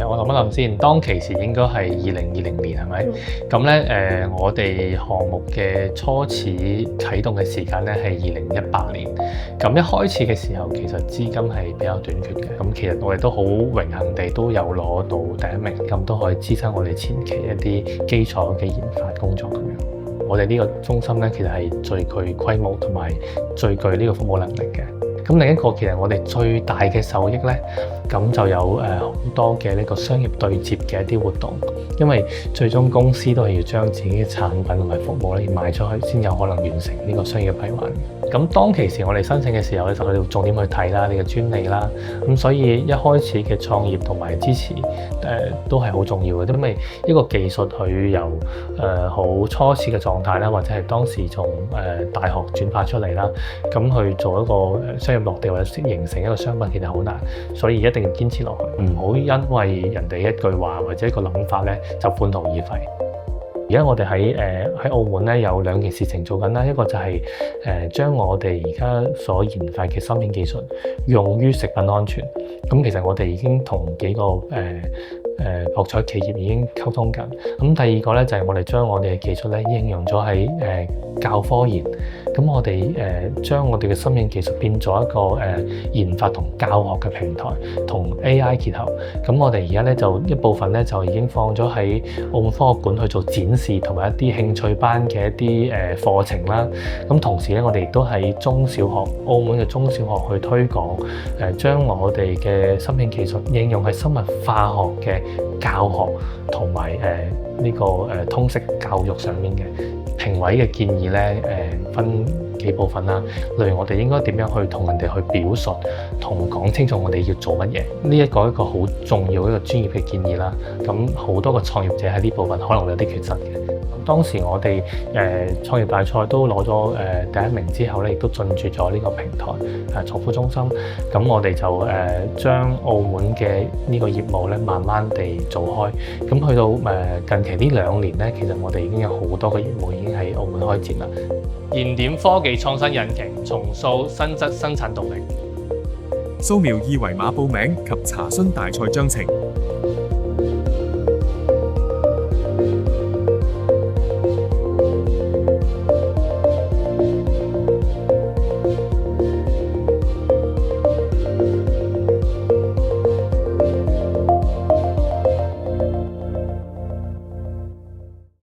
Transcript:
我諗一諗先，當其時應該係2020年係咪？咁咧我哋項目嘅初始啟動嘅時間咧係2018年。咁一開始嘅時候，其實資金係比較短缺嘅。咁其實我哋都好榮幸地都有攞到第一名，咁都可以支撐我哋前期一啲基礎嘅研發工作咁樣。我哋呢個中心咧，其實係最具規模同埋最具呢個服務能力嘅。咁另一個其實我哋最大嘅受益咧，咁就有好多嘅呢個商業對接嘅一啲活動，因為最終公司都係要將自己嘅產品同埋服務咧賣出去，先有可能完成呢個商業閉環。咁當其時我哋申請嘅時候咧，就去重點去睇啦，你嘅專利啦，咁所以一開始嘅創業同埋支持都係好重要嘅，因為一個技術佢由好初始嘅狀態啦，或者係當時從大學轉發出嚟啦，咁去做一個商業落地或者形成一個商品，其實好難，所以一定要堅持落去，唔好因為人哋一句話或者一個諗法咧就半途而廢。而家我哋喺澳門咧有兩件事情做緊啦，一個就係將我哋而家所研發嘅芯片技術用於食品安全。咁其實我哋已經同幾個博彩企業已經溝通緊。咁第二個咧就係我哋將我哋嘅技術咧應用咗喺教科研。咁我哋將我哋嘅芯片技術變咗一個研發同教學嘅平台，同 AI 結合。咁我哋而家咧就一部分咧就已經放咗喺澳門科學館去做展示同埋一啲興趣班嘅一啲課程啦。咁同時咧，我哋亦都喺中小學、澳門嘅中小學去推廣將我哋嘅芯片技術應用喺生物化學嘅教學同埋呢個通識教育上面嘅。評委嘅建議咧，分幾部分啦。例如我哋應該點樣去同人哋去表述，同講清楚我哋要做乜嘢。呢一個好重要一個專業嘅建議啦。咁好多個創業者喺呢部分可能會有啲缺失嘅。當時我哋創業大賽都攞咗第一名之後咧，亦都進駐咗呢個平台創科中心。咁我哋就將澳門嘅呢個業務咧，慢慢地做開。咁去到近期呢2年咧，其實我哋已經有好多嘅業務已經喺澳門開展啦。燃點科技創新引擎，重塑新質生產動力。掃描二維碼報名及查詢大賽章程。